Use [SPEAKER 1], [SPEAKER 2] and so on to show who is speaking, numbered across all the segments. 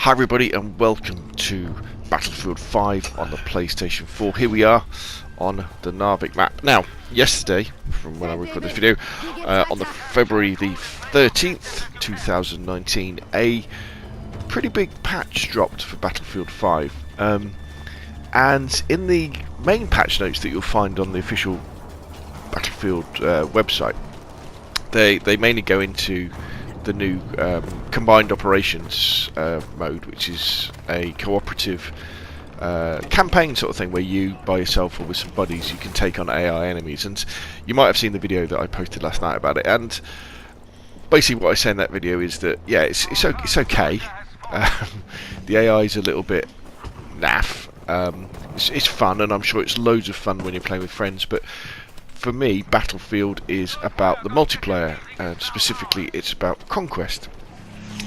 [SPEAKER 1] Hi everybody and welcome to Battlefield 5 on the PlayStation 4. Here we are on the Narvik map. Now, yesterday, from when I recorded this video, on the February the 13th, 2019, a pretty big patch dropped for Battlefield 5. And in the main patch notes that you'll find on the official Battlefield website, they mainly go into the new combined operations mode, which is a cooperative campaign sort of thing where you by yourself or with some buddies you can take on AI enemies. And you might have seen the video that I posted last night about it, and basically what I say in that video is that yeah, it's okay. The AI is a little bit naff. It's fun, and I'm sure it's loads of fun when you're playing with friends, but for me, Battlefield is about the multiplayer, and specifically it's about Conquest,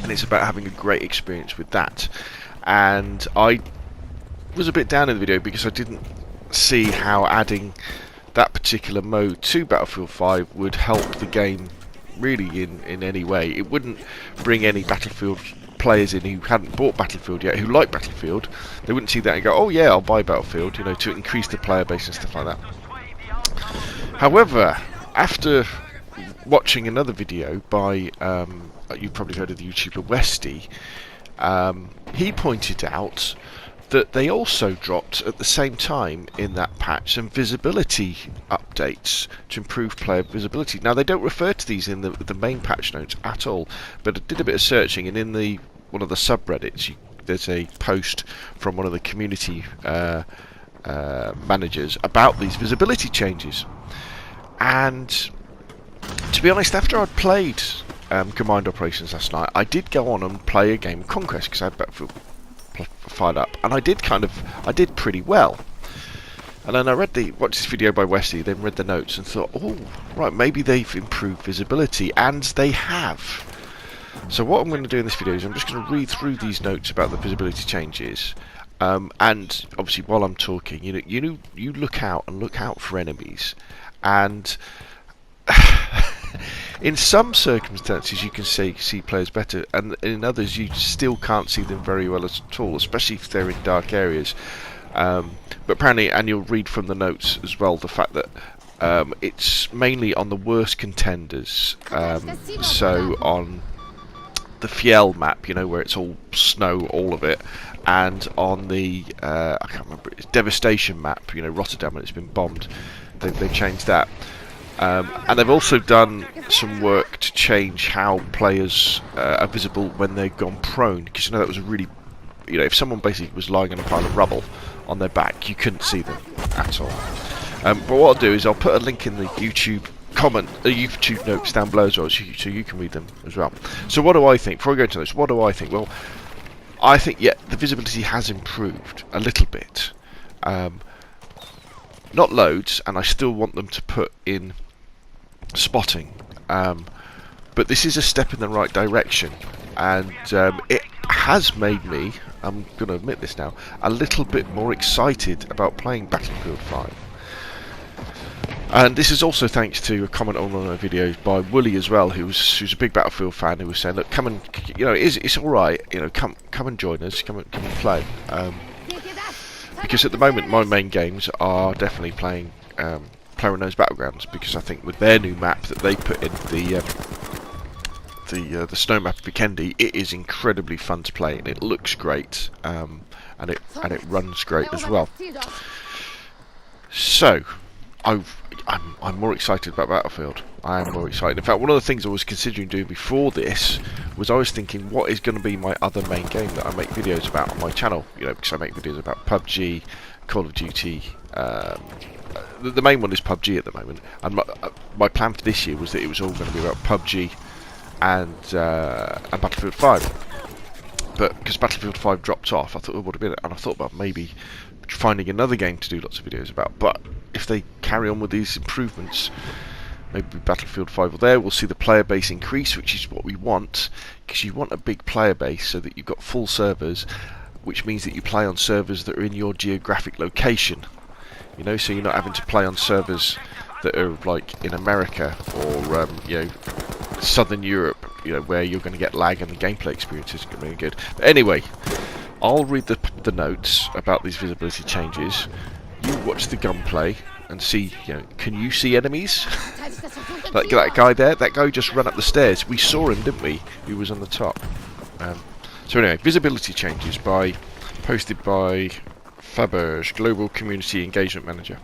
[SPEAKER 1] and it's about having a great experience with that. And I was a bit down in the video because I didn't see how adding that particular mode to Battlefield 5 would help the game really in any way. It wouldn't bring any Battlefield players in who hadn't bought Battlefield yet, who like Battlefield. They wouldn't see that and go, oh yeah, I'll buy Battlefield, you know, to increase the player base and stuff like that. However, after watching another video by, you've probably heard of the YouTuber Westy, he pointed out that they also dropped at the same time in that patch some visibility updates to improve player visibility. Now, they don't refer to these in the main patch notes at all, but I did a bit of searching, and in one of the subreddits there's a post from one of the community managers about these visibility changes. And to be honest, after I'd played Combined Operations last night, I did go on and play a game of Conquest because I had Battlefield fired up, and I did pretty well. And then I watched this video by Wesley, then read the notes and thought, oh right, maybe they've improved visibility, and they have. So what I'm going to do in this video is I'm just going to read through these notes about the visibility changes. And obviously, while I'm talking, you look out for enemies, and in some circumstances you can see players better, and in others you still can't see them very well at all, especially if they're in dark areas. But apparently, and you'll read from the notes as well, the fact that it's mainly on the worst contenders. So on the Fiel map, you know, where it's all snow, all of it, and on the I can't remember, it's Devastation map, you know, Rotterdam, and it's been bombed. They've changed that, and they've also done some work to change how players are visible when they've gone prone, because you know that was a really, you know, if someone basically was lying on a pile of rubble on their back, you couldn't see them at all. But what I'll do is I'll put a link in the YouTube YouTube notes down below as well, so you can read them as well. So what do I think? Before I go into this, what do I think? Well, I think, yeah, the visibility has improved a little bit. Not loads, and I still want them to put in spotting. But this is a step in the right direction, and it has made me, I'm going to admit this now, a little bit more excited about playing Battlefield 5. And this is also thanks to a comment on one of my videos by Wooly as well, who's a big Battlefield fan, who was saying, look, come and, you know, it's all right, you know, come and join us, come and play. Because at the moment my main games are definitely playing PlayerUnknown's Battlegrounds, because I think with their new map that they put in, the snow map of Vikendi, it is incredibly fun to play, and it looks great, and it runs great as well. So I'm more excited about Battlefield. I am more excited. In fact, one of the things I was considering doing before this was I was thinking, what is going to be my other main game that I make videos about on my channel? You know, because I make videos about PUBG, Call of Duty. The main one is PUBG at the moment, and my plan for this year was that it was all going to be about PUBG and Battlefield 5. But because Battlefield 5 dropped off, I thought it would have been it, and I thought about maybe finding another game to do lots of videos about. But if they carry on with these improvements, maybe Battlefield 5 or there, we'll see the player base increase, which is what we want, because you want a big player base so that you've got full servers, which means that you play on servers that are in your geographic location, you know, so you're not having to play on servers that are like in America or you know, Southern Europe, you know, where you're going to get lag and the gameplay experience isn't going to be good. But anyway, I'll read the notes about these visibility changes. You watch the gunplay and see, you know, can you see enemies? Like that guy there, that guy just ran up the stairs. We saw him, didn't we? He was on the top. So anyway, visibility changes posted by Faberge, Global Community Engagement Manager.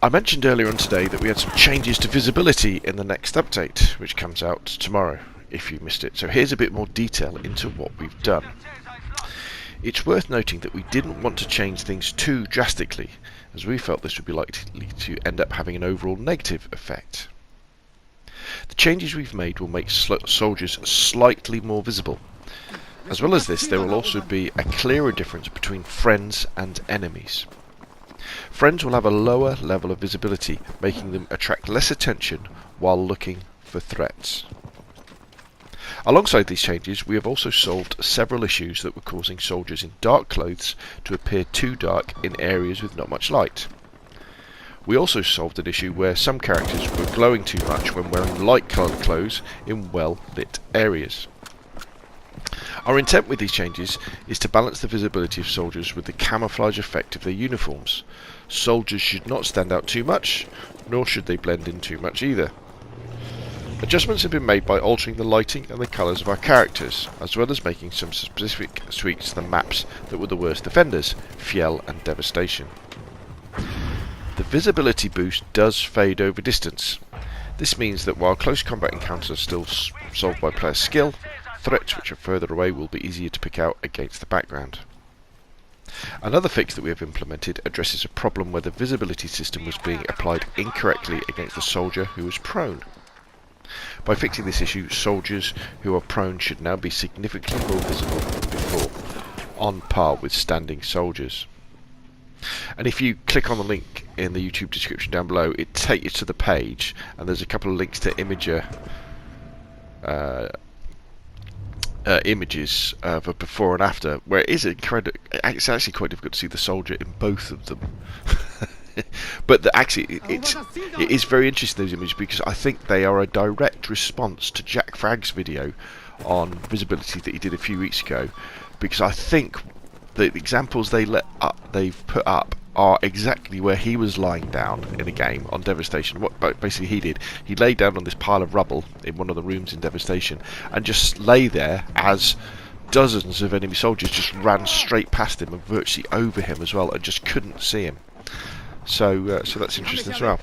[SPEAKER 1] I mentioned earlier on today that we had some changes to visibility in the next update, which comes out tomorrow, if you missed it. So here's a bit more detail into what we've done. It's worth noting that we didn't want to change things too drastically, as we felt this would be likely to end up having an overall negative effect. The changes we've made will make soldiers slightly more visible. As well as this, there will also be a clearer difference between friends and enemies. Friends will have a lower level of visibility, making them attract less attention while looking for threats. Alongside these changes, we have also solved several issues that were causing soldiers in dark clothes to appear too dark in areas with not much light. We also solved an issue where some characters were glowing too much when wearing light-coloured clothes in well-lit areas. Our intent with these changes is to balance the visibility of soldiers with the camouflage effect of their uniforms. Soldiers should not stand out too much, nor should they blend in too much either. Adjustments have been made by altering the lighting and the colours of our characters, as well as making some specific tweaks to the maps that were the worst offenders, Fjell and Devastation. The visibility boost does fade over distance. This means that while close combat encounters are still solved by player skill, threats which are further away will be easier to pick out against the background. Another fix that we have implemented addresses a problem where the visibility system was being applied incorrectly against a soldier who was prone. By fixing this issue, soldiers who are prone should now be significantly more visible than before, on par with standing soldiers. And if you click on the link in the YouTube description down below, it takes you to the page, and there's a couple of links to images of a before and after, where it is incredible. It's actually quite difficult to see the soldier in both of them. But it is very interesting, those images, because I think they are a direct response to Jack Fragg's video on visibility that he did a few weeks ago, because I think the examples they've put up are exactly where he was lying down in a game on Devastation. What basically he did, he lay down on this pile of rubble in one of the rooms in Devastation and just lay there as dozens of enemy soldiers just ran straight past him and virtually over him as well, and just couldn't see him. So that's interesting as well.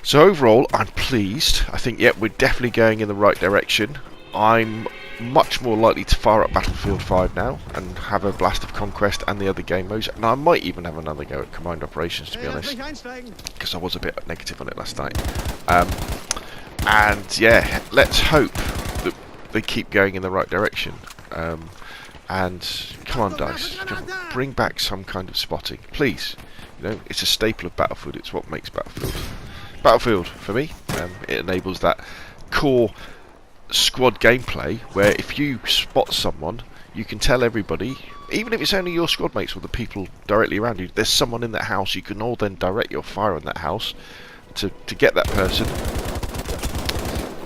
[SPEAKER 1] So overall, I'm pleased. I think, yeah, we're definitely going in the right direction. I'm much more likely to fire up Battlefield 5 now and have a blast of Conquest and the other game modes. And I might even have another go at Combined Operations, to be honest, because I was a bit negative on it last night. And yeah, let's hope that they keep going in the right direction. And come on, DICE, bring back some kind of spotting, please. You know, it's a staple of Battlefield. It's what makes Battlefield. Battlefield, for me, it enables that core squad gameplay where if you spot someone, you can tell everybody, even if it's only your squad mates or the people directly around you, there's someone in that house. You can all then direct your fire on that house to get that person,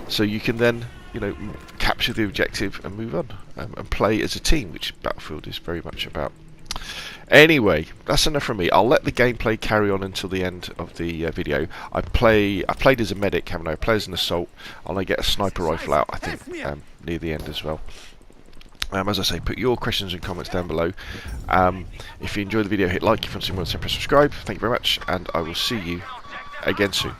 [SPEAKER 1] so you can then, you know, capture the objective and move on and play as a team, which Battlefield is very much about. Anyway, that's enough from me. I'll let the gameplay carry on until the end of the video. I played as a medic, haven't I? I play as an assault. I'll get a sniper rifle out, I think, near the end as well. As I say, put your questions and comments down below. If you enjoyed the video, hit like. If you want to see more, press subscribe. Thank you very much, and I will see you again soon.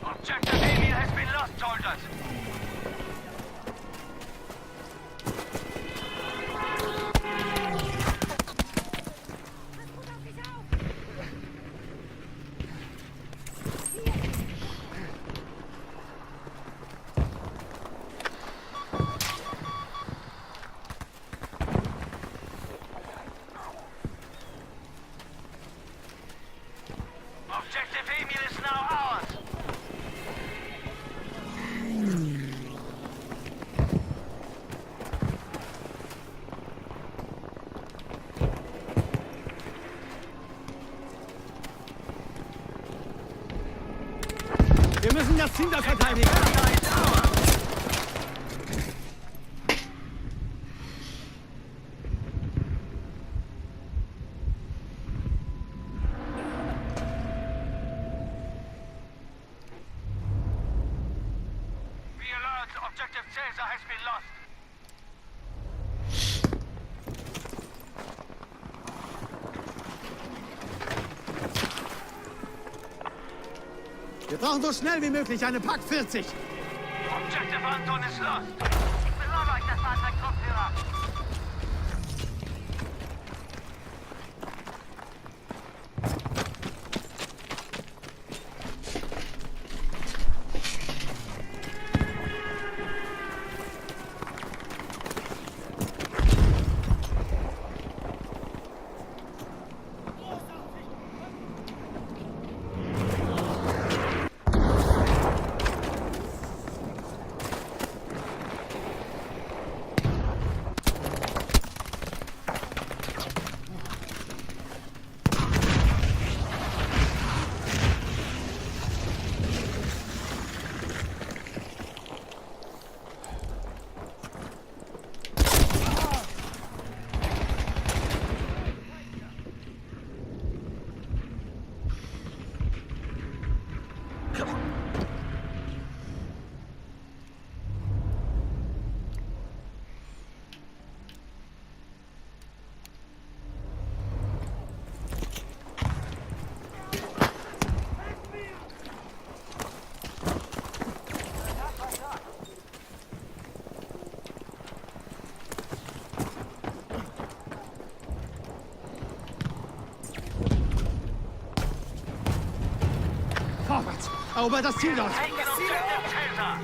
[SPEAKER 2] Objective area has been lost, soldiers. das Ziel da verteidigen!
[SPEAKER 3] Objective Caesar has been lost.
[SPEAKER 2] Wir brauchen so schnell wie möglich eine Pack 40.
[SPEAKER 3] Objective Anton ist lost. Ich besorge euch das Fahrzeug, Truppführer.
[SPEAKER 2] Vorwärts! Erobert das Ziel dort!
[SPEAKER 3] Taken Objective Caesar.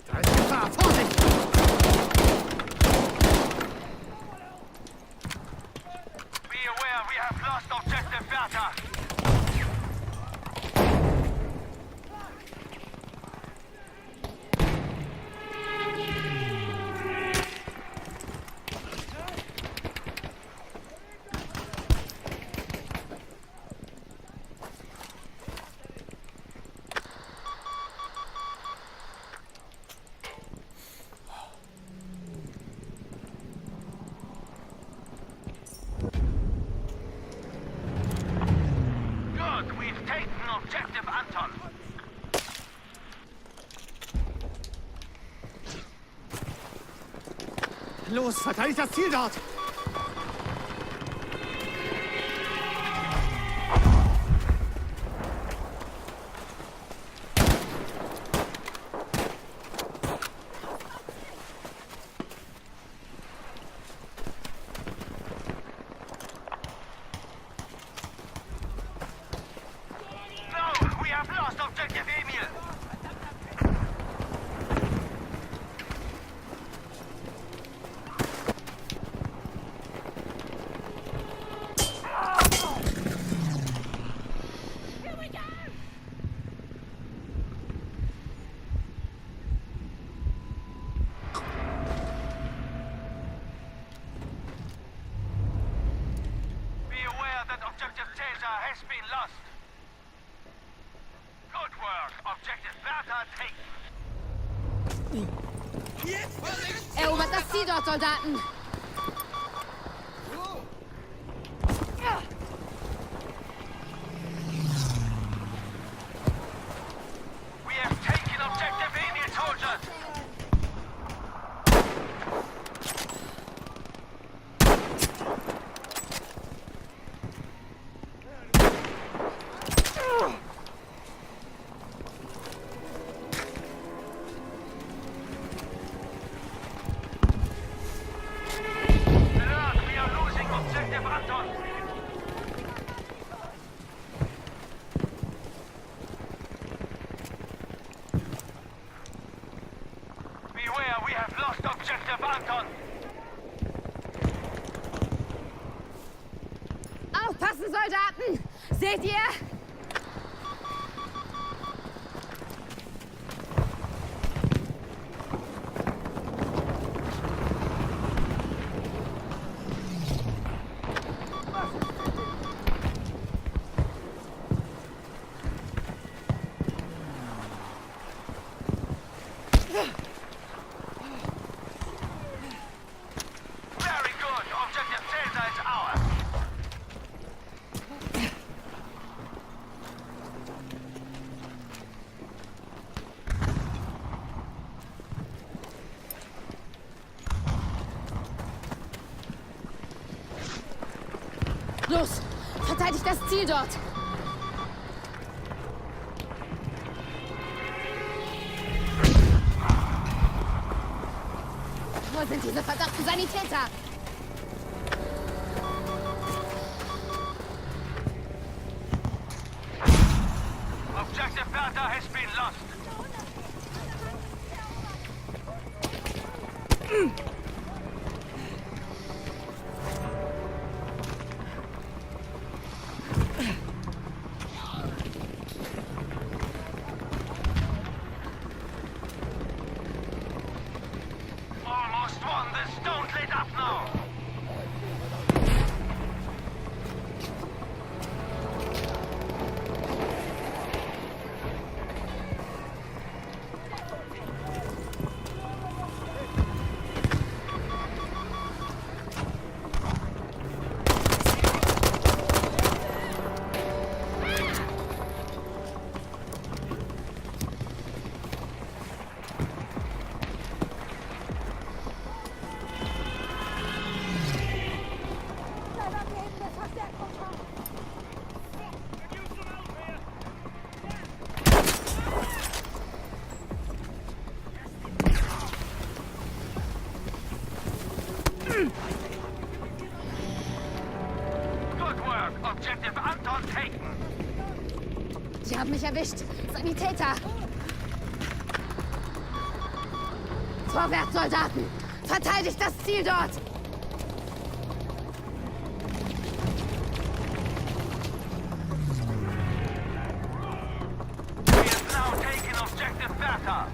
[SPEAKER 2] Da ist Gefahr! Vorsicht!
[SPEAKER 3] Be aware, we have lost Objective Bertha. Good, we've taken Objective Anton.
[SPEAKER 2] Los, verteidigt das Ziel dort!
[SPEAKER 3] No, we have lost Objective Emil. Be aware that Objective Caesar has been lost. Good work. Objective Bertha taken.
[SPEAKER 4] Erobert das Ziel dort, Soldaten!
[SPEAKER 3] We have taken Objective Emil, soldiers. Anton.
[SPEAKER 4] Aufpassen, Soldaten! Seht ihr?
[SPEAKER 3] Very good. Objective Caesar is ours.
[SPEAKER 4] Los! Verteidigt das Ziel dort! Wo sind diese verdammten Sanitäter?
[SPEAKER 3] Objective Bertha has been lost. Almost won this. Don't let up now. Good work. Objective Anton taken.
[SPEAKER 4] Sie haben mich erwischt! Sanitäter! Vorwärts, Soldaten! Verteidigt das Ziel dort!
[SPEAKER 3] We have now taken Objective Bertha.